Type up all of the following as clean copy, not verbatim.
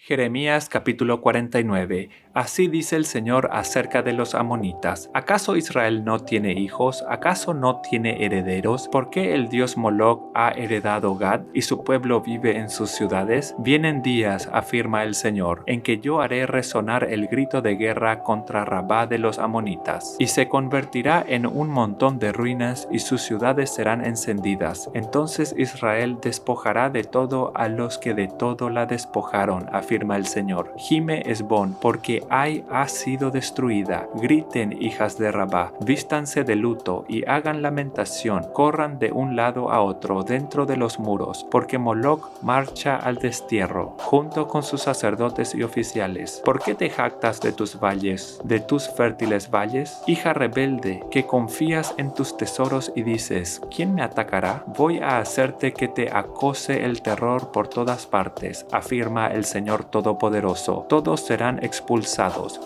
Jeremías capítulo 49. Así dice el Señor acerca de los amonitas. ¿Acaso Israel no tiene hijos? ¿Acaso no tiene herederos? ¿Por qué el dios Moloc ha heredado Gad y su pueblo vive en sus ciudades? Vienen días, afirma el Señor, en que yo haré resonar el grito de guerra contra Rabá de los amonitas, y se convertirá en un montón de ruinas y sus ciudades serán encendidas. Entonces Israel despojará de todo a los que de todo la despojaron, afirma el Señor. Gime Hesbón, porque Ai ha sido destruida. Griten, hijas de Rabá, vístanse de luto y hagan lamentación, corran de un lado a otro dentro de los muros, porque Moloc marcha al destierro, junto con sus sacerdotes y oficiales. ¿Por qué te jactas de tus valles, de tus fértiles valles? Hija rebelde, que confías en tus tesoros y dices, ¿quién me atacará? Voy a hacerte que te acose el terror por todas partes, afirma el Señor Todopoderoso. Todos serán expulsados,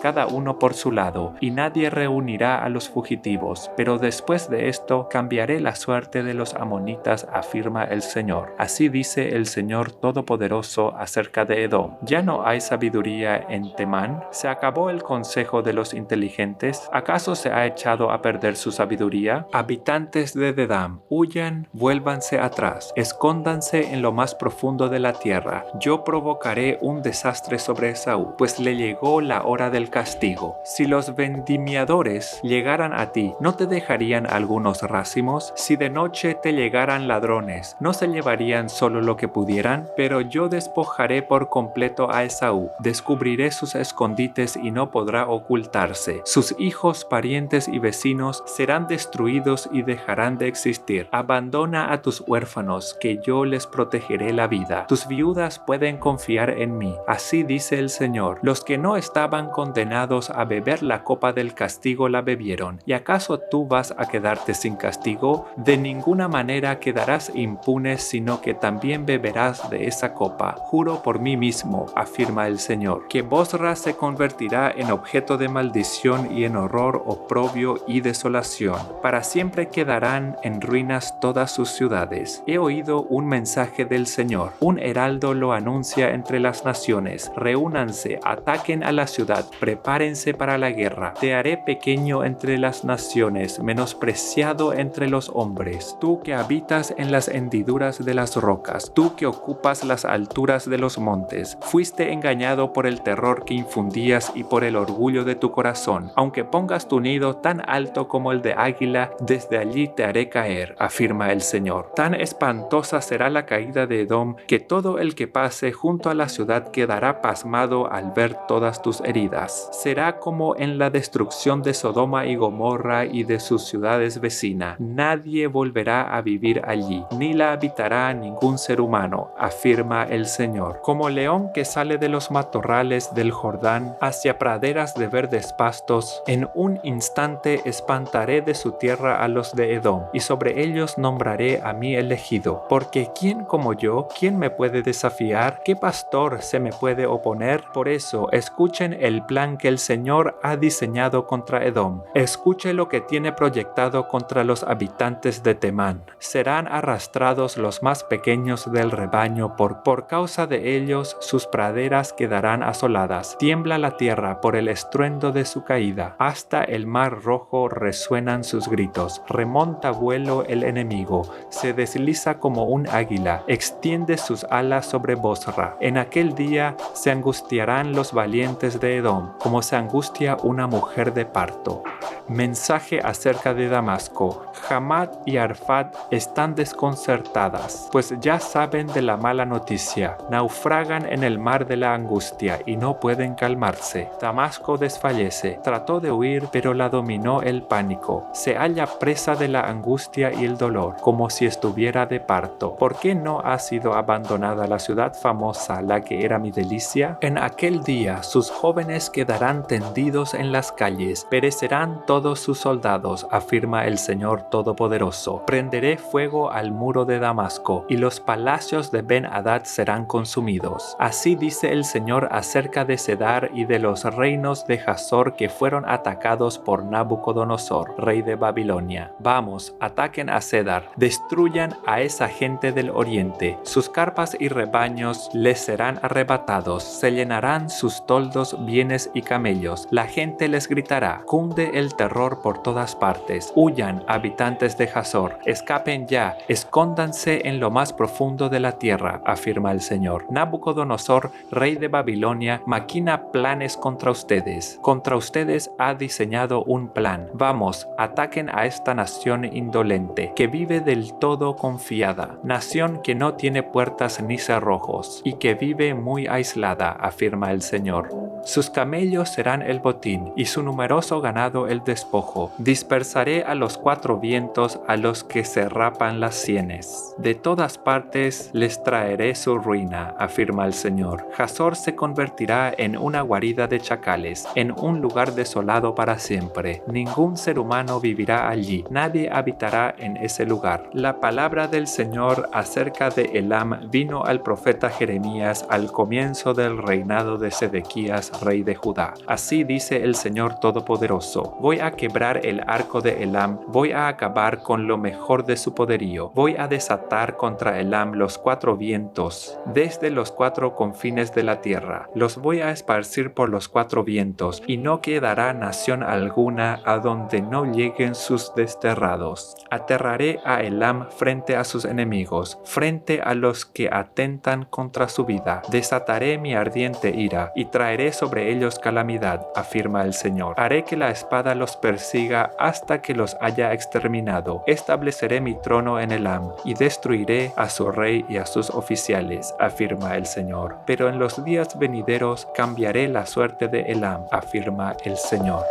cada uno por su lado, y nadie reunirá a los fugitivos. Pero después de esto cambiaré la suerte de los amonitas, afirma el Señor. Así dice el Señor Todopoderoso acerca de Edom. ¿Ya no hay sabiduría en Temán? ¿Se acabó el consejo de los inteligentes? ¿Acaso se ha echado a perder su sabiduría? Habitantes de Dedam, huyan, vuélvanse atrás, escóndanse en lo más profundo de la tierra. Yo provocaré un desastre sobre Esaú, pues le llegó la hora del castigo. Si los vendimiadores llegaran a ti, ¿no te dejarían algunos racimos? Si de noche te llegaran ladrones, ¿no se llevarían solo lo que pudieran? Pero yo despojaré por completo a Esaú, descubriré sus escondites y no podrá ocultarse. Sus hijos, parientes y vecinos serán destruidos y dejarán de existir. Abandona a tus huérfanos, que yo les protegeré la vida. Tus viudas pueden confiar en mí. Así dice el Señor. Los que no estaban condenados a beber la copa del castigo la bebieron. ¿Y acaso tú vas a quedarte sin castigo? De ninguna manera quedarás impune, sino que también beberás de esa copa. Juro por mí mismo, afirma el Señor, que Bosra se convertirá en objeto de maldición y en horror, oprobio y desolación. Para siempre quedarán en ruinas todas sus ciudades. He oído un mensaje del Señor. Un heraldo lo anuncia entre las naciones. Reúnanse, ataquen a la ciudad, prepárense para la guerra. Te haré pequeño entre las naciones, menospreciado entre los hombres. Tú que habitas en las hendiduras de las rocas, tú que ocupas las alturas de los montes, fuiste engañado por el terror que infundías y por el orgullo de tu corazón. Aunque pongas tu nido tan alto como el de águila, desde allí te haré caer, afirma el Señor. Tan espantosa será la caída de Edom, que todo el que pase junto a la ciudad quedará pasmado al ver todas tus heridas. Será como en la destrucción de Sodoma y Gomorra y de sus ciudades vecinas. Nadie volverá a vivir allí, ni la habitará ningún ser humano, afirma el Señor. Como león que sale de los matorrales del Jordán hacia praderas de verdes pastos, en un instante espantaré de su tierra a los de Edom, y sobre ellos nombraré a mi elegido. Porque ¿quién como yo? ¿Quién me puede desafiar? ¿Qué pastor se me puede oponer? Por eso, escuchen el plan que el Señor ha diseñado contra Edom. Escuche lo que tiene proyectado contra los habitantes de Temán. Serán arrastrados los más pequeños del rebaño, por causa de ellos sus praderas quedarán asoladas. Tiembla la tierra por el estruendo de su caída. Hasta el mar rojo resuenan sus gritos. Remonta vuelo el enemigo. Se desliza como un águila. Extiende sus alas sobre Bosra. En aquel día se angustiarán los valientes de Edom, como se angustia una mujer de parto. Mensaje acerca de Damasco. Hamat y Arfad están desconcertadas, pues ya saben de la mala noticia. Naufragan en el mar de la angustia y no pueden calmarse. Damasco desfallece. Trató de huir, pero la dominó el pánico. Se halla presa de la angustia y el dolor, como si estuviera de parto. ¿Por qué no ha sido abandonada la ciudad famosa, la que era mi delicia? En aquel día sus jóvenes quedarán tendidos en las calles. Perecerán todos sus soldados, afirma el Señor Todopoderoso. Prenderé fuego al muro de Damasco, y los palacios de Ben-Hadad serán consumidos. Así dice el Señor acerca de Cedar y de los reinos de Hazor que fueron atacados por Nabucodonosor, rey de Babilonia. Vamos, ataquen a Cedar, destruyan a esa gente del oriente. Sus carpas y rebaños les serán arrebatados arrebatados, se llenarán sus toldos bienes y camellos. La gente les gritará, cunde el terror por todas partes. Huyan, habitantes de Hazor, escapen ya, escóndanse en lo más profundo de la tierra, afirma el Señor. Nabucodonosor, rey de Babilonia, maquina planes contra ustedes. Contra ustedes ha diseñado un plan. Vamos, ataquen a esta nación indolente, que vive del todo confiada, nación que no tiene puertas ni cerrojos, y que vive muy aislada, afirma el Señor. Sus camellos serán el botín, y su numeroso ganado el despojo. Dispersaré a los cuatro vientos a los que se rapan las sienes. De todas partes les traeré su ruina, afirma el Señor. Hazor se convertirá en una guarida de chacales, en un lugar desolado para siempre. Ningún ser humano vivirá allí, nadie habitará en ese lugar. La palabra del Señor acerca de Elam vino al profeta Jeremías al comienzo del reinado de Sedequías, rey de Judá. Así dice el Señor Todopoderoso: voy a quebrar el arco de Elam, voy a acabar con lo mejor de su poderío, voy a desatar contra Elam los cuatro vientos, desde los cuatro confines de la tierra. Los voy a esparcir por los cuatro vientos, y no quedará nación alguna a donde no lleguen sus desterrados. Aterraré a Elam frente a sus enemigos, frente a los que atentan contra su vida. Desataré mi ardiente ira, y traeré sobre ellos calamidad, afirma el Señor. Haré que la espada los persiga hasta que los haya exterminado. Estableceré mi trono en Elam, y destruiré a su rey y a sus oficiales, afirma el Señor. Pero en los días venideros cambiaré la suerte de Elam, afirma el Señor.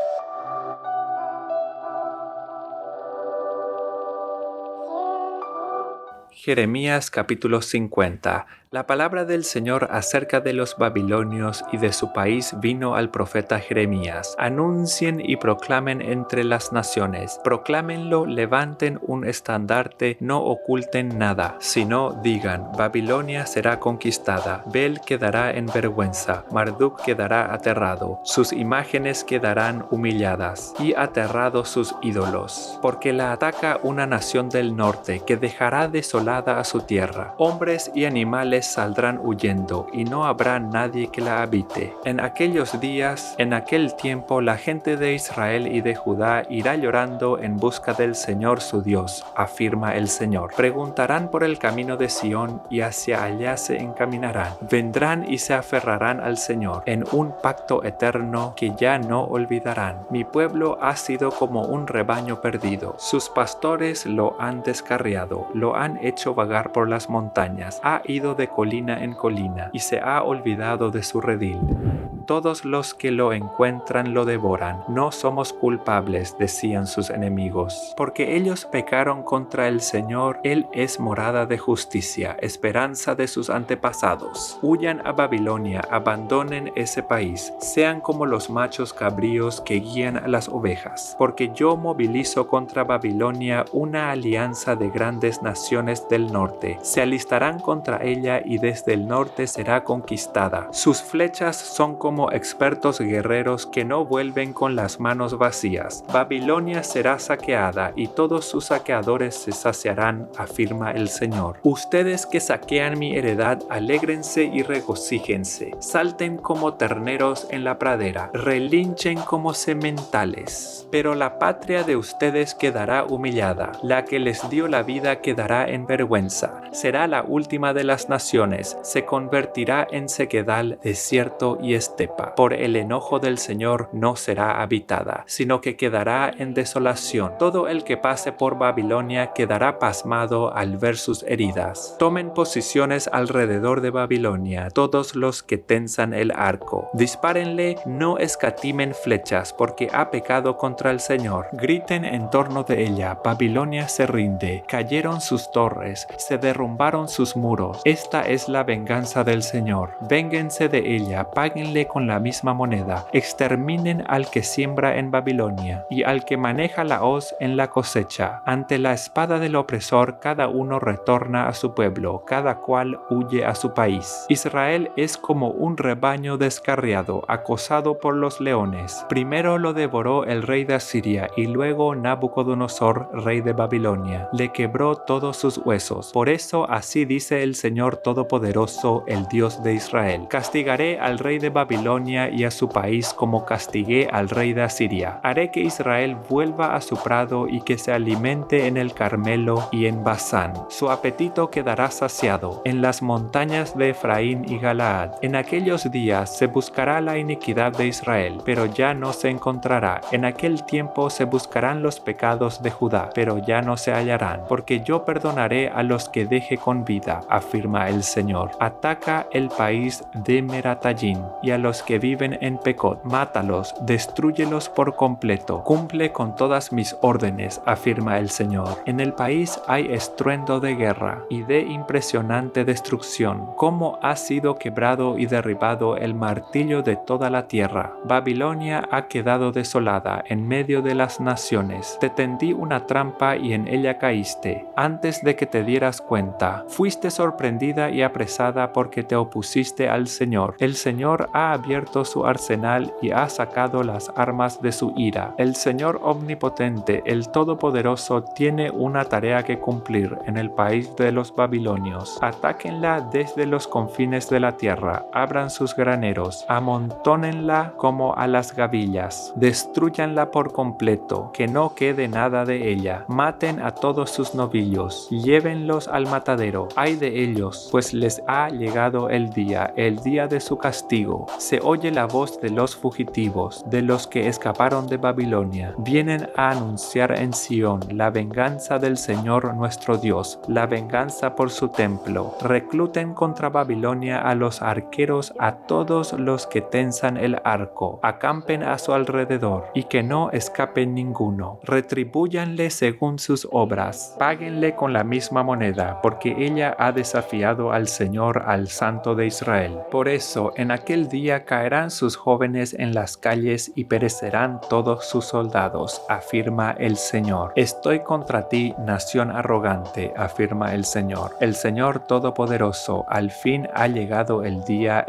Jeremías capítulo 50. La palabra del Señor acerca de los babilonios y de su país vino al profeta Jeremías. Anuncien y proclamen entre las naciones. Proclámenlo, levanten un estandarte, no oculten nada, sino digan: Babilonia será conquistada, Bel quedará en vergüenza, Marduk quedará aterrado, sus imágenes quedarán humilladas, y aterrados sus ídolos. Porque la ataca una nación del norte, que dejará desolada a su tierra. Hombres y animales saldrán huyendo, y no habrá nadie que la habite. En aquellos días, en aquel tiempo, la gente de Israel y de Judá irá llorando en busca del Señor su Dios, afirma el Señor. Preguntarán por el camino de Sión, y hacia allá se encaminarán. Vendrán y se aferrarán al Señor, en un pacto eterno que ya no olvidarán. Mi pueblo ha sido como un rebaño perdido. Sus pastores lo han descarriado, lo han hecho vagar por las montañas, ha ido de colina en colina, y se ha olvidado de su redil. Todos los que lo encuentran lo devoran. No somos culpables, decían sus enemigos, porque ellos pecaron contra el Señor. Él es morada de justicia, esperanza de sus antepasados. Huyan a Babilonia, abandonen ese país, sean como los machos cabríos que guían a las ovejas, porque yo movilizo contra Babilonia una alianza de grandes naciones del norte. Se alistarán contra ella, y desde el norte será conquistada. Sus flechas son como expertos guerreros que no vuelven con las manos vacías. Babilonia será saqueada, y todos sus saqueadores se saciarán, afirma el Señor. Ustedes que saquean mi heredad, alégrense y regocíjense. Salten como terneros en la pradera, relinchen como sementales. Pero la patria de ustedes quedará humillada, la que les dio la vida quedará en vergüenza. Será la última de las naciones, se convertirá en sequedal, desierto y estepa. Por el enojo del Señor no será habitada, sino que quedará en desolación. Todo el que pase por Babilonia quedará pasmado al ver sus heridas. Tomen posiciones alrededor de Babilonia, todos los que tensan el arco. Dispárenle, no escatimen flechas, porque ha pecado contra el Señor. Griten en torno de ella: Babilonia se rinde, cayeron sus torres, se derrumbaron sus muros. Esta es la venganza del Señor. Vénguense de ella, páguenle con con la misma moneda. Exterminen al que siembra en Babilonia y al que maneja la hoz en la cosecha. Ante la espada del opresor, cada uno retorna a su pueblo, cada cual huye a su país. Israel es como un rebaño descarriado, acosado por los leones. Primero lo devoró el rey de Asiria y luego Nabucodonosor, rey de Babilonia. Le quebró todos sus huesos. Por eso así dice el Señor Todopoderoso, el Dios de Israel: castigaré al rey de Babilonia y a su país como castigué al rey de Asiria. Haré que Israel vuelva a su prado y que se alimente en el Carmelo y en Basán. Su apetito quedará saciado en las montañas de Efraín y Galaad. En aquellos días se buscará la iniquidad de Israel, pero ya no se encontrará. En aquel tiempo se buscarán los pecados de Judá, pero ya no se hallarán, porque yo perdonaré a los que deje con vida, afirma el Señor. Ataca el país de Meratayim y a los que viven en Pecot. Mátalos, destrúyelos por completo. Cumple con todas mis órdenes, afirma el Señor. En el país hay estruendo de guerra y de impresionante destrucción. Cómo ha sido quebrado y derribado el martillo de toda la tierra. Babilonia ha quedado desolada en medio de las naciones. Te tendí una trampa y en ella caíste. Antes de que te dieras cuenta, fuiste sorprendida y apresada porque te opusiste al Señor. El Señor ha abierto su arsenal y ha sacado las armas de su ira. El Señor omnipotente, el Todopoderoso, tiene una tarea que cumplir en el país de los babilonios. Atáquenla desde los confines de la tierra, abran sus graneros, amontónenla como a las gavillas, destrúyanla por completo, que no quede nada de ella. Maten a todos sus novillos, llévenlos al matadero. Ay de ellos, pues les ha llegado el día de su castigo. Se oye la voz de los fugitivos, de los que escaparon de Babilonia. Vienen a anunciar en Sión la venganza del Señor nuestro Dios, la venganza por su templo. Recluten contra Babilonia a los arqueros, a todos los que tensan el arco. Acampen a su alrededor y que no escape ninguno. Retribúyanle según sus obras. Páguenle con la misma moneda, porque ella ha desafiado al Señor, al Santo de Israel. Por eso, en aquel día caerán sus jóvenes en las calles y perecerán todos sus soldados, afirma el Señor. Estoy contra ti, nación arrogante, afirma el Señor Todopoderoso. Al fin ha llegado el día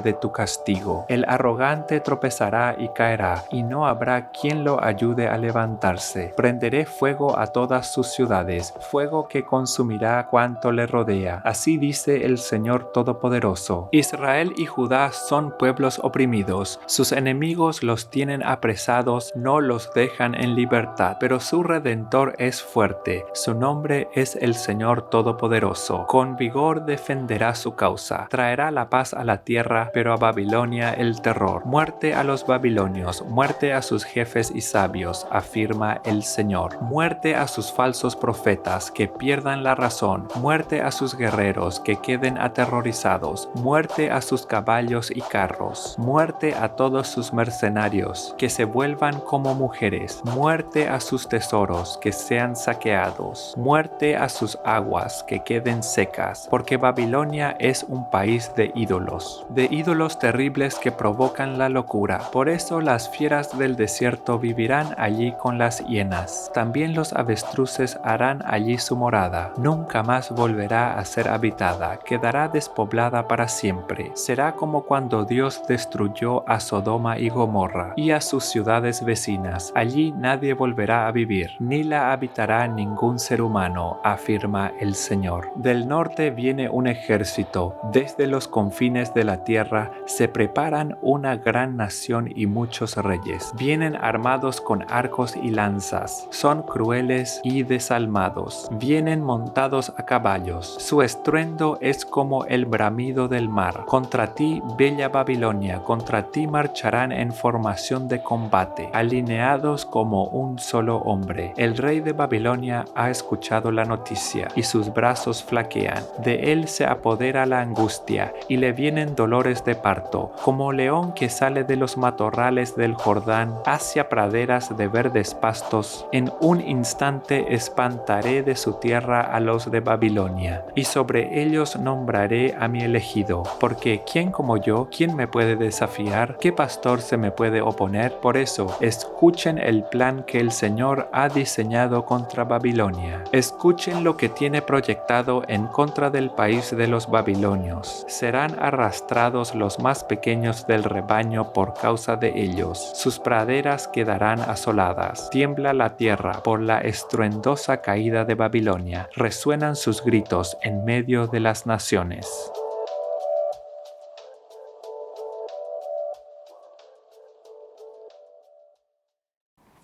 de tu castigo. El arrogante tropezará y caerá, y no habrá quien lo ayude a levantarse. Prenderé fuego a todas sus ciudades, fuego que consumirá cuanto le rodea. Así dice el Señor Todopoderoso. Israel y Judá son pueblos oprimidos, sus enemigos los tienen apresados, no los dejan en libertad, pero su Redentor es fuerte, su nombre es el Señor Todopoderoso. Con vigor defenderá su causa, traerá la paz a la tierra, pero a Babilonia el terror. Muerte a los babilonios, muerte a sus jefes y sabios, afirma el Señor. Muerte a sus falsos profetas, que pierdan la razón. Muerte a sus guerreros, que queden aterrorizados. Muerte a sus caballos y carros. Muerte a todos sus mercenarios, que se vuelvan como mujeres. Muerte a sus tesoros, que sean saqueados. Muerte a sus aguas, que queden secas, porque Babilonia es un país de ídolos terribles que provocan la locura. Por eso las fieras del desierto vivirán allí con las hienas. También los avestruces harán allí su morada. Nunca más volverá a ser habitada, quedará despoblada para siempre. Será como cuando Dios destruyó a Sodoma y Gomorra y a sus ciudades vecinas. Allí nadie volverá a vivir, ni la habitará ningún ser humano, afirma el Señor. Del norte viene un ejército, desde los confines de la tierra se preparan una gran nación y muchos reyes. Vienen armados con arcos y lanzas, son crueles y desalmados. Vienen montados a caballos, su estruendo es como el bramido del mar. Contra ti, bella Babilonia, contra ti marcharán en formación de combate, alineados como un solo hombre. El rey de Babilonia ha escuchado la noticia y sus brazos flaquean. De él se apodera la angustia y le vienen dolores de parto, como león que sale de los matorrales del Jordán hacia praderas de verdes pastos. En un instante espantaré de su tierra a los de Babilonia, y sobre ellos nombraré a mi elegido, porque ¿quién como yo, quién me me puede desafiar? ¿Qué pastor se me puede oponer? Por eso, escuchen el plan que el Señor ha diseñado contra Babilonia. Escuchen lo que tiene proyectado en contra del país de los babilonios. Serán arrastrados los más pequeños del rebaño por causa de ellos. Sus praderas quedarán asoladas. Tiembla la tierra por la estruendosa caída de Babilonia. Resuenan sus gritos en medio de las naciones.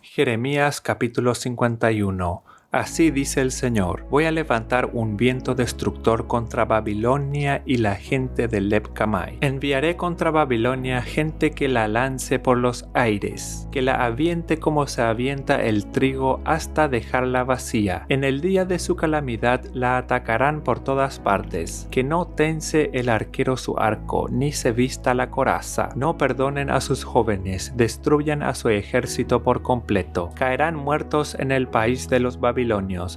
Jeremías capítulo 51. Así dice el Señor: voy a levantar un viento destructor contra Babilonia y la gente de Leb-Kamai. Enviaré contra Babilonia gente que la lance por los aires, que la aviente como se avienta el trigo hasta dejarla vacía. En el día de su calamidad la atacarán por todas partes. Que no tense el arquero su arco, ni se vista la coraza. No perdonen a sus jóvenes, destruyan a su ejército por completo. Caerán muertos en el país de los babilonios,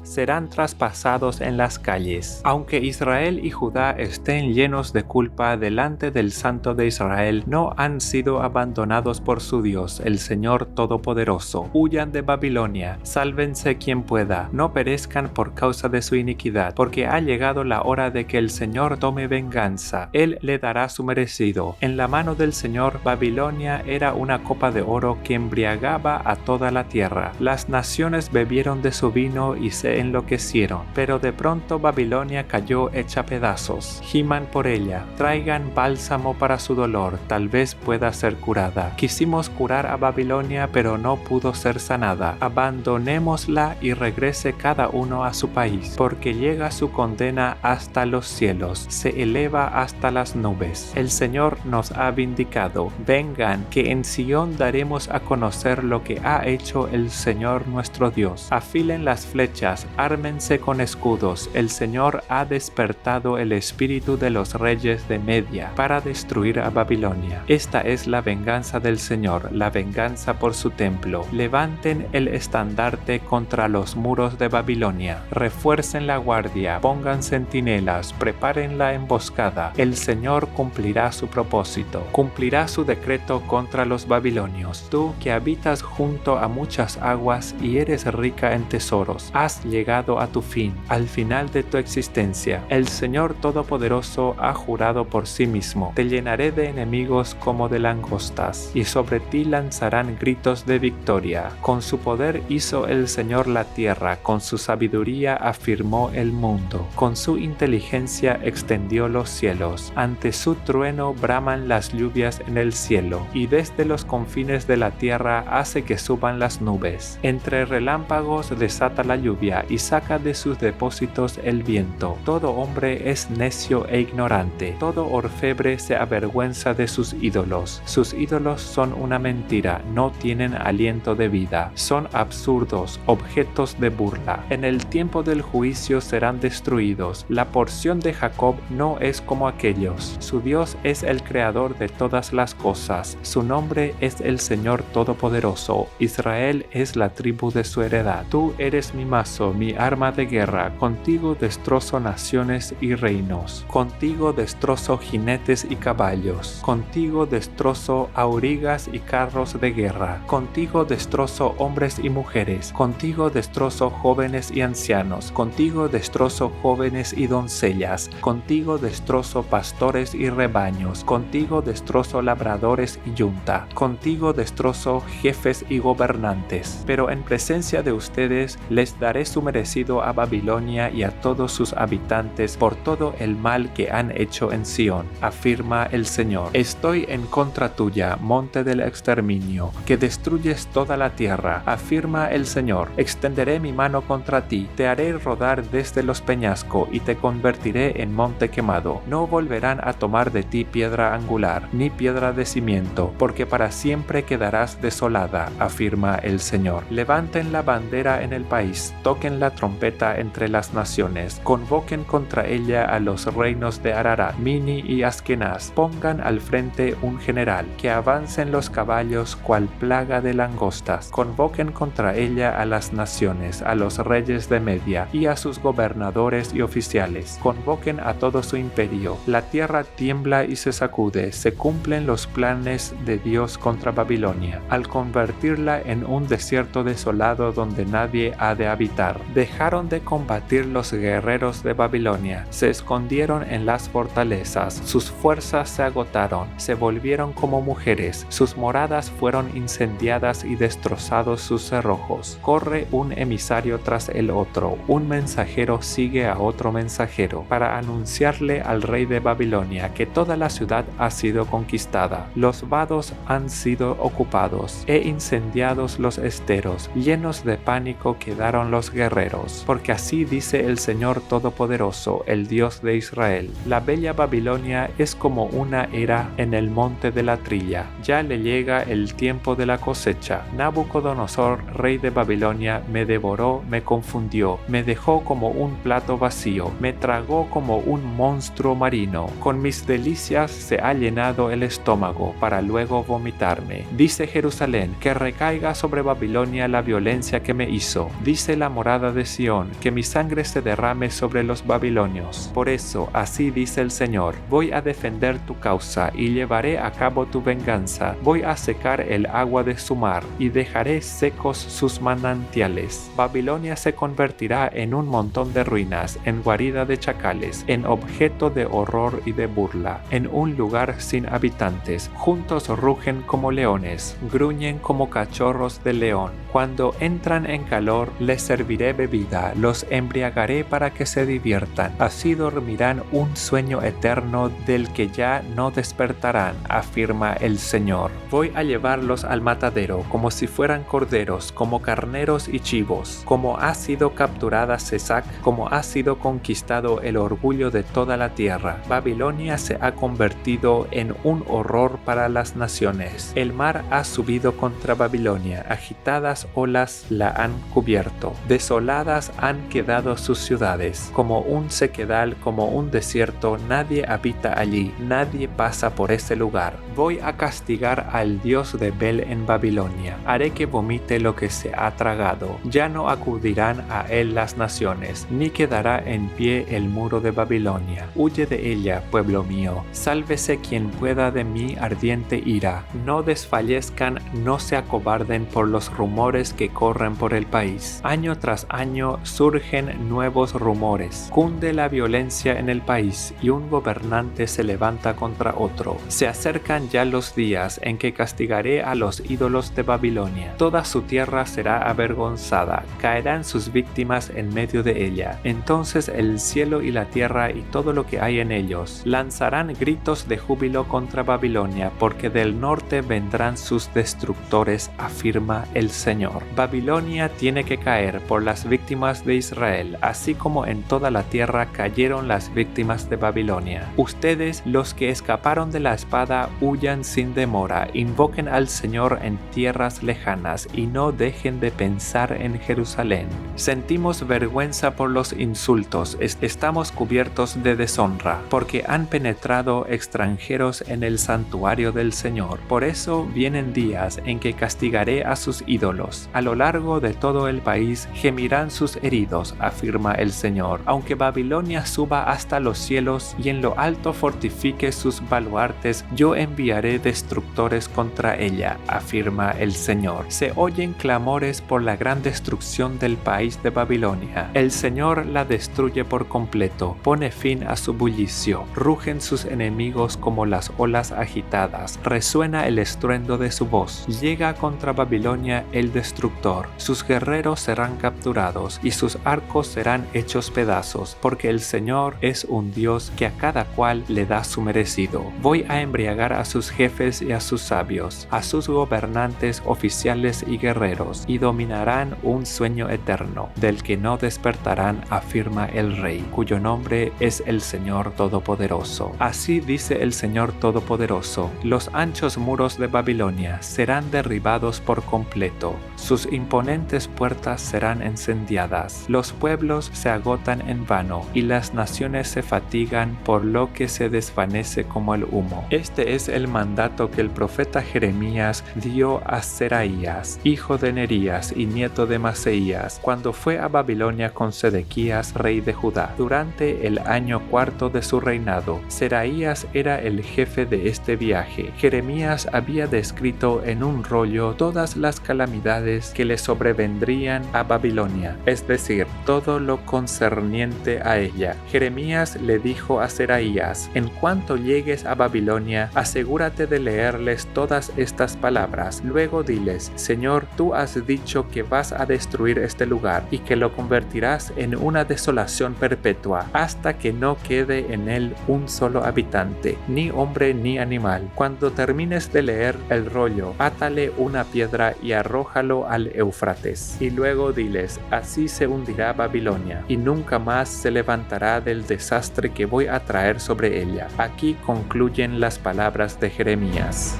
serán traspasados en las calles. Aunque Israel y Judá estén llenos de culpa delante del Santo de Israel, no han sido abandonados por su Dios, el Señor Todopoderoso. Huyan de Babilonia, sálvense quien pueda, no perezcan por causa de su iniquidad, porque ha llegado la hora de que el Señor tome venganza. Él le dará su merecido. En la mano del Señor, Babilonia era una copa de oro que embriagaba a toda la tierra. Las naciones bebieron de su vino y se enloquecieron, pero de pronto Babilonia cayó hecha pedazos. Giman por ella, traigan bálsamo para su dolor, tal vez pueda ser curada. Quisimos curar a Babilonia, pero no pudo ser sanada. Abandonémosla y regrese cada uno a su país, porque llega su condena hasta los cielos, se eleva hasta las nubes. El Señor nos ha vindicado. Vengan, que en Sión daremos a conocer lo que ha hecho el Señor nuestro Dios. Afilen las flechas, ármense con escudos. El Señor ha despertado el espíritu de los reyes de Media para destruir a Babilonia. Esta es la venganza del Señor, la venganza por su templo. Levanten el estandarte contra los muros de Babilonia. Refuercen la guardia, pongan centinelas, preparen la emboscada. El Señor cumplirá su propósito, cumplirá su decreto contra los babilonios. Tú que habitas junto a muchas aguas y eres rica en tesoros, has llegado a tu fin, al final de tu existencia. El Señor Todopoderoso ha jurado por sí mismo: te llenaré de enemigos como de langostas, y sobre ti lanzarán gritos de victoria. Con su poder hizo el Señor la tierra, con su sabiduría afirmó el mundo, con su inteligencia extendió los cielos. Ante su trueno braman las lluvias en el cielo, y desde los confines de la tierra hace que suban las nubes. Entre relámpagos desata la lluvia y saca de sus depósitos el viento. Todo hombre es necio e ignorante. Todo orfebre se avergüenza de sus ídolos. Sus ídolos son una mentira, no tienen aliento de vida. Son absurdos, objetos de burla. En el tiempo del juicio serán destruidos. La porción de Jacob no es como aquellos. Su Dios es el creador de todas las cosas. Su nombre es el Señor Todopoderoso. Israel es la tribu de su heredad. Tú eres mi mazo, mi arma de guerra. Contigo destrozo naciones y reinos. Contigo destrozo jinetes y caballos. Contigo destrozo aurigas y carros de guerra. Contigo destrozo hombres y mujeres. Contigo destrozo jóvenes y ancianos. Contigo destrozo jóvenes y doncellas. Contigo destrozo pastores y rebaños. Contigo destrozo labradores y yunta. Contigo destrozo jefes y gobernantes. Pero en presencia de ustedes les daré su merecido a Babilonia y a todos sus habitantes por todo el mal que han hecho en Sión, afirma el Señor. Estoy en contra tuya, monte del exterminio, que destruyes toda la tierra, afirma el Señor. Extenderé mi mano contra ti, te haré rodar desde los peñascos y te convertiré en monte quemado. No volverán a tomar de ti piedra angular, ni piedra de cimiento, porque para siempre quedarás desolada, afirma el Señor. Levanten la bandera en el país país, toquen la trompeta entre las naciones, convoquen contra ella a los reinos de Ararat, Mini y Askenaz, pongan al frente un general, que avancen los caballos cual plaga de langostas, convoquen contra ella a las naciones, a los reyes de Media y a sus gobernadores y oficiales, convoquen a todo su imperio. La tierra tiembla y se sacude, se cumplen los planes de Dios contra Babilonia, al convertirla en un desierto desolado donde nadie ha de habitar. Dejaron de combatir los guerreros de Babilonia, se escondieron en las fortalezas, sus fuerzas se agotaron, se volvieron como mujeres, sus moradas fueron incendiadas y destrozados sus cerrojos. Corre un emisario tras el otro, un mensajero sigue a otro mensajero, para anunciarle al rey de Babilonia que toda la ciudad ha sido conquistada, los vados han sido ocupados, e incendiados los esteros, llenos de pánico quedaron los guerreros, porque así dice el Señor Todopoderoso, el Dios de Israel: la bella Babilonia es como una era en el monte de la trilla, ya le llega el tiempo de la cosecha. Nabucodonosor, rey de Babilonia, me devoró, me confundió, me dejó como un plato vacío, me tragó como un monstruo marino, con mis delicias se ha llenado el estómago, para luego vomitarme. Dice Jerusalén, que recaiga sobre Babilonia la violencia que me hizo. Dice la morada de Sión, que mi sangre se derrame sobre los babilonios. Por eso, así dice el Señor: voy a defender tu causa y llevaré a cabo tu venganza. Voy a secar el agua de su mar y dejaré secos sus manantiales. Babilonia se convertirá en un montón de ruinas, en guarida de chacales, en objeto de horror y de burla, en un lugar sin habitantes. Juntos rugen como leones, gruñen como cachorros de león. Cuando entran en calor, les serviré bebida, los embriagaré para que se diviertan. Así dormirán un sueño eterno del que ya no despertarán, afirma el Señor. Voy a llevarlos al matadero como si fueran corderos, como carneros y chivos. Como ha sido capturada Sesac, como ha sido conquistado el orgullo de toda la tierra. Babilonia se ha convertido en un horror para las naciones. El mar ha subido contra Babilonia, agitadas olas la han cubierto. Desoladas han quedado sus ciudades, como un sequedal, como un desierto, nadie habita allí, nadie pasa por ese lugar. Voy a castigar al dios de Bel en Babilonia, haré que vomite lo que se ha tragado. Ya no acudirán a él las naciones, ni quedará en pie el muro de Babilonia. Huye de ella, pueblo mío, sálvese quien pueda de mi ardiente ira. No desfallezcan, no se acobarden por los rumores que corren por el país. Año tras año surgen nuevos rumores. Cunde la violencia en el país y un gobernante se levanta contra otro. Se acercan ya los días en que castigaré a los ídolos de Babilonia. Toda su tierra será avergonzada, caerán sus víctimas en medio de ella. Entonces el cielo y la tierra y todo lo que hay en ellos lanzarán gritos de júbilo contra Babilonia, porque del norte vendrán sus destructores, afirma el Señor. Babilonia tiene que caer por las víctimas de Israel, así como en toda la tierra cayeron las víctimas de Babilonia. Ustedes, los que escaparon de la espada, huyan sin demora, invoquen al Señor en tierras lejanas y no dejen de pensar en Jerusalén. Sentimos vergüenza por los insultos, estamos cubiertos de deshonra, porque han penetrado extranjeros en el santuario del Señor. Por eso vienen días en que castigaré a sus ídolos. A lo largo de todo el país gemirán sus heridos, afirma el Señor. Aunque Babilonia suba hasta los cielos y en lo alto fortifique sus baluartes, yo enviaré destructores contra ella, afirma el Señor. Se oyen clamores por la gran destrucción del país de Babilonia. El Señor la destruye por completo, pone fin a su bullicio. Rugen sus enemigos como las olas agitadas, resuena el estruendo de su voz. Llega contra Babilonia el destructor. Sus guerreros serán capturados y sus arcos serán hechos pedazos, porque el Señor es un Dios que a cada cual le da su merecido. Voy a embriagar a sus jefes y a sus sabios, a sus gobernantes, oficiales y guerreros, y dominarán un sueño eterno, del que no despertarán, afirma el Rey, cuyo nombre es el Señor Todopoderoso. Así dice el Señor Todopoderoso: los anchos muros de Babilonia serán derribados por completo, sus imponentes puertas cosas serán incendiadas. Los pueblos se agotan en vano y las naciones se fatigan por lo que se desvanece como el humo. Este es el mandato que el profeta Jeremías dio a Seraías, hijo de Nerías y nieto de Maseías, cuando fue a Babilonia con Sedequías, rey de Judá, durante el año cuarto de su reinado. Seraías era el jefe de este viaje. Jeremías había descrito en un rollo todas las calamidades que le sobrevendrían a Babilonia, es decir, todo lo concerniente a ella. Jeremías le dijo a Seraías: en cuanto llegues a Babilonia, asegúrate de leerles todas estas palabras. Luego diles: Señor, tú has dicho que vas a destruir este lugar y que lo convertirás en una desolación perpetua, hasta que no quede en él un solo habitante, ni hombre ni animal. Cuando termines de leer el rollo, átale una piedra y arrójalo al Éufrates. Y luego diles: así se hundirá Babilonia, y nunca más se levantará del desastre que voy a traer sobre ella. Aquí concluyen las palabras de Jeremías.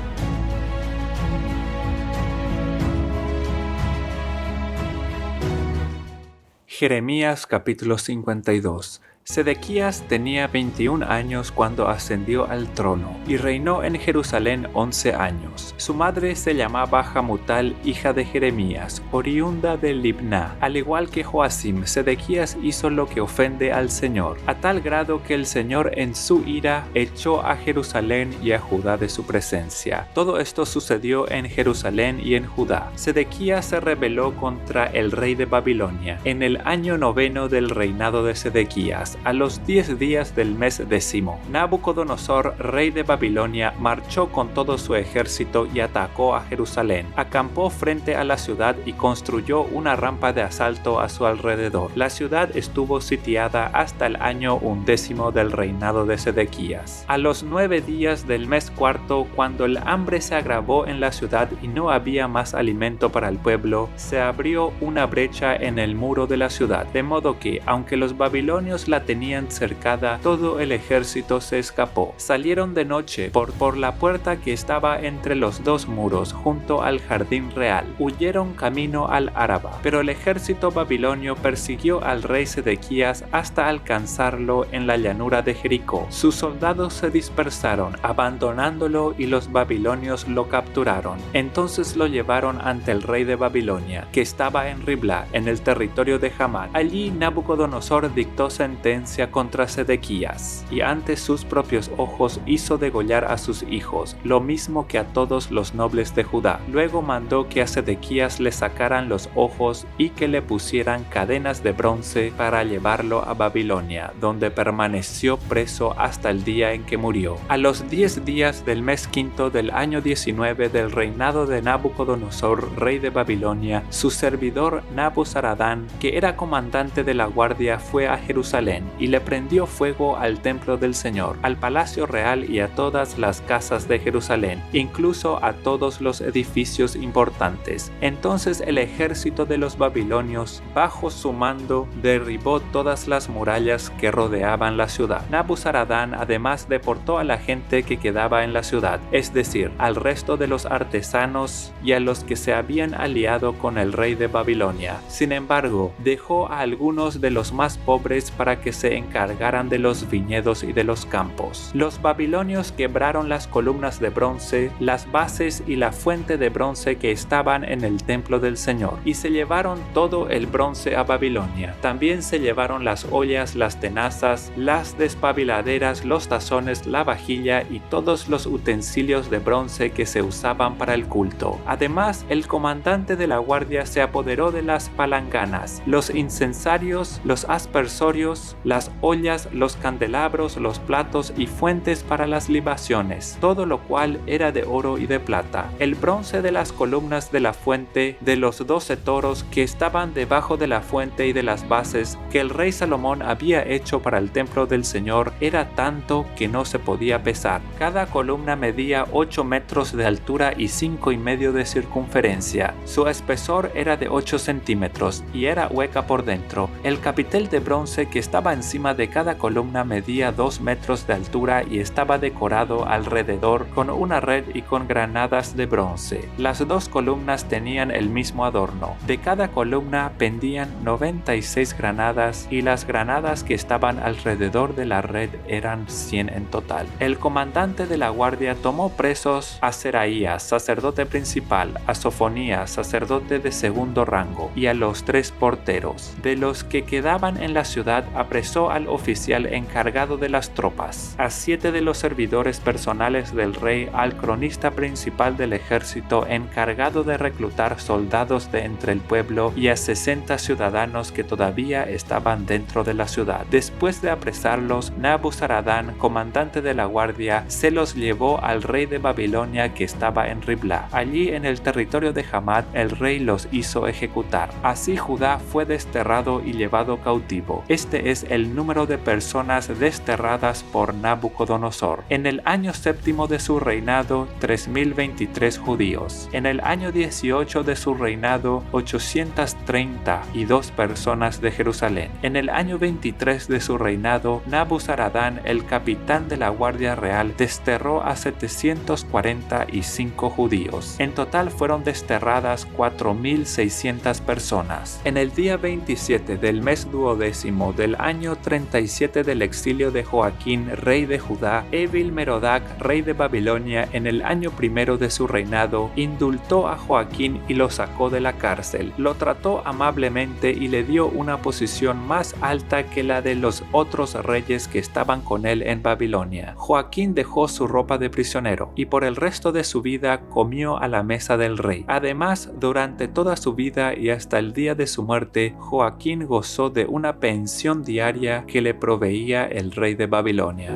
Jeremías capítulo 52. Sedequías tenía 21 años cuando ascendió al trono y reinó en Jerusalén 11 años. Su madre se llamaba Hamutal, hija de Jeremías, oriunda de Libná. Al igual que Joacim, Sedequías hizo lo que ofende al Señor, a tal grado que el Señor en su ira echó a Jerusalén y a Judá de su presencia. Todo esto sucedió en Jerusalén y en Judá. Sedequías se rebeló contra el rey de Babilonia en el año 9 del reinado de Sedequías. A los 10 días del mes 10, Nabucodonosor, rey de Babilonia, marchó con todo su ejército y atacó a Jerusalén. Acampó frente a la ciudad y construyó una rampa de asalto a su alrededor. La ciudad estuvo sitiada hasta el año 11 del reinado de Sedequías. A los 9 días del mes cuarto, cuando el hambre se agravó en la ciudad y no había más alimento para el pueblo, se abrió una brecha en el muro de la ciudad, de modo que, aunque los babilonios la tenían cercada, todo el ejército se escapó. Salieron de noche por la puerta que estaba entre los dos muros, junto al jardín real. Huyeron camino al Araba, pero el ejército babilonio persiguió al rey Sedequías hasta alcanzarlo en la llanura de Jericó. Sus soldados se dispersaron, abandonándolo, y los babilonios lo capturaron. Entonces lo llevaron ante el rey de Babilonia, que estaba en Riblá, en el territorio de Hamat. Allí Nabucodonosor dictó sentencia contra Sedequías, y ante sus propios ojos hizo degollar a sus hijos, lo mismo que a todos los nobles de Judá. Luego mandó que a Sedequías le sacaran los ojos y que le pusieran cadenas de bronce para llevarlo a Babilonia, donde permaneció preso hasta el día en que murió. A los 10 días del mes quinto del año 19 del reinado de Nabucodonosor, rey de Babilonia, su servidor Nabuzaradán, que era comandante de la guardia, fue a Jerusalén y le prendió fuego al templo del Señor, al palacio real y a todas las casas de Jerusalén, incluso a todos los edificios importantes. Entonces el ejército de los babilonios, bajo su mando, derribó todas las murallas que rodeaban la ciudad. Nabuzaradán además deportó a la gente que quedaba en la ciudad, es decir, al resto de los artesanos y a los que se habían aliado con el rey de Babilonia. Sin embargo, dejó a algunos de los más pobres para que se encargaran de los viñedos y de los campos. Los babilonios quebraron las columnas de bronce, las bases y la fuente de bronce que estaban en el templo del Señor, y se llevaron todo el bronce a Babilonia. También se llevaron las ollas, las tenazas, las despabiladeras, los tazones, la vajilla y todos los utensilios de bronce que se usaban para el culto. Además, el comandante de la guardia se apoderó de las palanganas, los incensarios, los aspersorios, las ollas, los candelabros, los platos y fuentes para las libaciones, todo lo cual era de oro y de plata. El bronce de las columnas de la fuente, de los 12 toros que estaban debajo de la fuente y de las bases que el rey Salomón había hecho para el templo del Señor, era tanto que no se podía pesar. Cada columna medía 8 metros de altura y 5,5 de circunferencia. Su espesor era de 8 centímetros y era hueca por dentro. El capitel de bronce que estaba estaba encima de cada columna medía 2 metros de altura y estaba decorado alrededor con una red y con granadas de bronce. Las 2 columnas tenían el mismo adorno. De cada columna pendían 96 granadas y las granadas que estaban alrededor de la red eran 100 en total. El comandante de la guardia tomó presos a Seraías, sacerdote principal, a Sofonías, sacerdote de segundo rango, y a los 3 porteros. De los que quedaban en la ciudad, apresó al oficial encargado de las tropas, a 7 de los servidores personales del rey, al cronista principal del ejército encargado de reclutar soldados de entre el pueblo y a 60 ciudadanos que todavía estaban dentro de la ciudad. Después de apresarlos, Nabuzaradán, comandante de la guardia, se los llevó al rey de Babilonia que estaba en Riblá. Allí en el territorio de Hamat el rey los hizo ejecutar. Así Judá fue desterrado y llevado cautivo. Este es el número de personas desterradas por Nabucodonosor. En el año 7º de su reinado, 3023 judíos. En el año 18 de su reinado, 832 personas de Jerusalén. En el año 23 de su reinado, Nabuzaradán, el capitán de la guardia real, desterró a 745 judíos. En total fueron desterradas 4600 personas. En el día 27 del mes 12º del año 37 del exilio de Joaquín, rey de Judá, Evil-Merodac, rey de Babilonia, en el año 1 de su reinado, indultó a Joaquín y lo sacó de la cárcel. Lo trató amablemente y le dio una posición más alta que la de los otros reyes que estaban con él en Babilonia. Joaquín dejó su ropa de prisionero y por el resto de su vida comió a la mesa del rey. Además, durante toda su vida y hasta el día de su muerte, Joaquín gozó de una pensión diaria que le proveía el rey de Babilonia.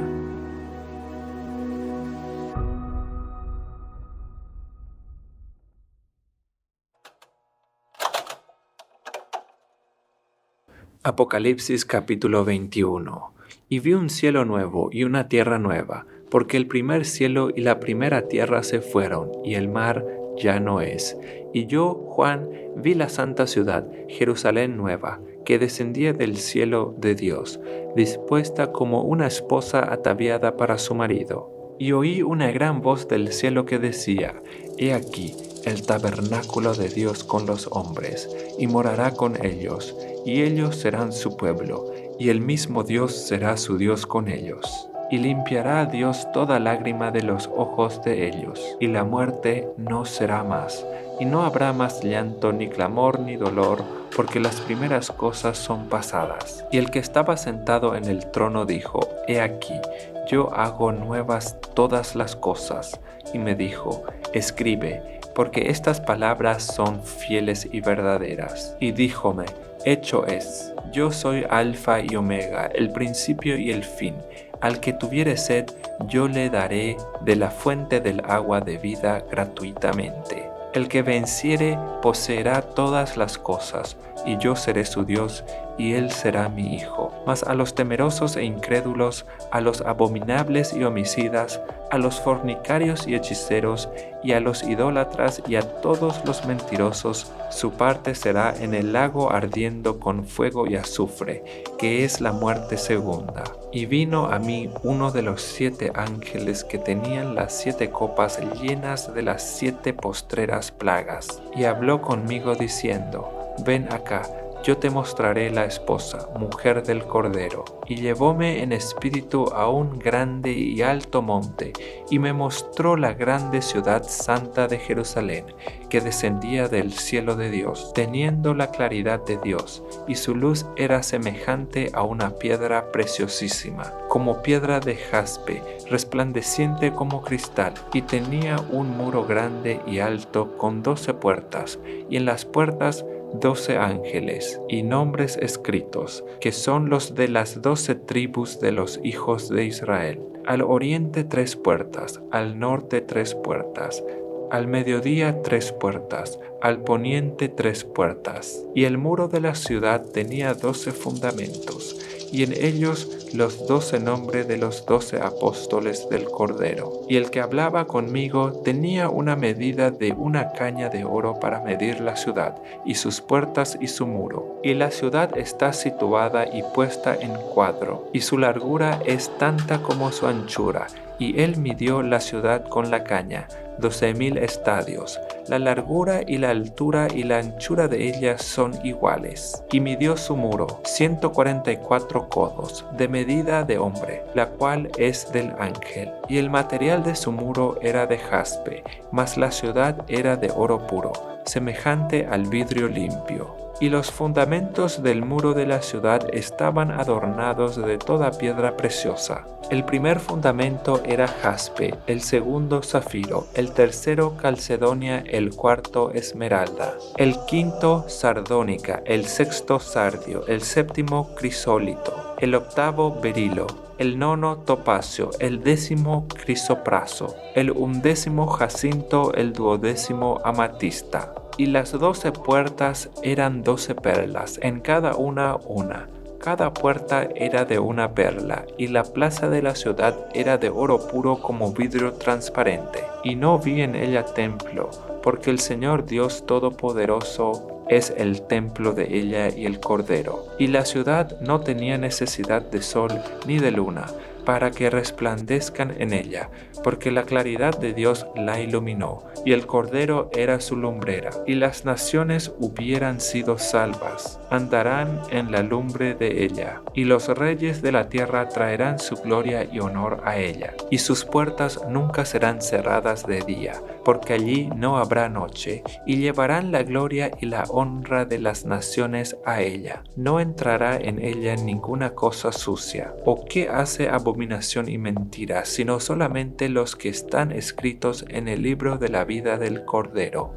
Apocalipsis capítulo 21. Y vi un cielo nuevo y una tierra nueva, porque el primer cielo y la primera tierra se fueron, y el mar ya no es. Y yo, Juan, vi la santa ciudad, Jerusalén nueva, que descendía del cielo de Dios, dispuesta como una esposa ataviada para su marido. Y oí una gran voz del cielo que decía: He aquí, el tabernáculo de Dios con los hombres, y morará con ellos, y ellos serán su pueblo, y el mismo Dios será su Dios con ellos. Y limpiará a Dios toda lágrima de los ojos de ellos, y la muerte no será más, y no habrá más llanto, ni clamor, ni dolor, porque las primeras cosas son pasadas. Y el que estaba sentado en el trono dijo: He aquí, yo hago nuevas todas las cosas. Y me dijo: Escribe, porque estas palabras son fieles y verdaderas. Y díjome: Hecho es, yo soy Alfa y Omega, el principio y el fin. Al que tuviere sed, yo le daré de la fuente del agua de vida gratuitamente. El que venciere poseerá todas las cosas, y yo seré su Dios, y él será mi hijo. Mas a los temerosos e incrédulos, a los abominables y homicidas, a los fornicarios y hechiceros, y a los idólatras y a todos los mentirosos, su parte será en el lago ardiendo con fuego y azufre, que es la muerte segunda. Y vino a mí uno de los 7 ángeles que tenían las 7 copas llenas de las 7 postreras plagas, y habló conmigo diciendo: Ven acá, yo te mostraré la esposa, mujer del Cordero. Y llevóme en espíritu a un grande y alto monte, y me mostró la grande ciudad santa de Jerusalén, que descendía del cielo de Dios, teniendo la claridad de Dios, y su luz era semejante a una piedra preciosísima, como piedra de jaspe, resplandeciente como cristal, y tenía un muro grande y alto con 12 puertas, y en las puertas 12 ángeles y nombres escritos, que son los de las 12 tribus de los hijos de Israel. Al oriente 3 puertas, al norte 3 puertas, al mediodía 3 puertas, al poniente 3 puertas. Y el muro de la ciudad tenía 12 fundamentos, y en ellos los 12 nombres de los 12 apóstoles del Cordero. Y el que hablaba conmigo tenía una medida de una caña de oro para medir la ciudad, y sus puertas y su muro. Y la ciudad está situada y puesta en cuadro, y su largura es tanta como su anchura. Y él midió la ciudad con la caña, 12.000 estadios. La largura y la altura y la anchura de ella son iguales. Y midió su muro, 144 codos, de medida de hombre, la cual es del ángel. Y el material de su muro era de jaspe, mas la ciudad era de oro puro, semejante al vidrio limpio. Y los fundamentos del muro de la ciudad estaban adornados de toda piedra preciosa. El primer fundamento era jaspe, el segundo zafiro, el tercero calcedonia, el cuarto esmeralda, el quinto sardónica, el sexto sardio, el séptimo crisólito, el octavo berilo, el nono topacio, el décimo crisopraso, el undécimo jacinto, el duodécimo amatista. Y las 12 puertas eran 12 perlas, en cada una. Cada puerta era de una perla, y la plaza de la ciudad era de oro puro como vidrio transparente. Y no vi en ella templo, porque el Señor Dios Todopoderoso es el templo de ella y el Cordero. Y la ciudad no tenía necesidad de sol ni de luna, para que resplandezcan en ella, porque la claridad de Dios la iluminó, y el Cordero era su lumbrera. Y las naciones hubieran sido salvas, andarán en la lumbre de ella, y los reyes de la tierra traerán su gloria y honor a ella, y sus puertas nunca serán cerradas de día, porque allí no habrá noche, y llevarán la gloria y la honra de las naciones a ella. No entrará en ella ninguna cosa sucia, o que hace abominación y mentira, sino solamente los que están escritos en el libro de la vida del Cordero.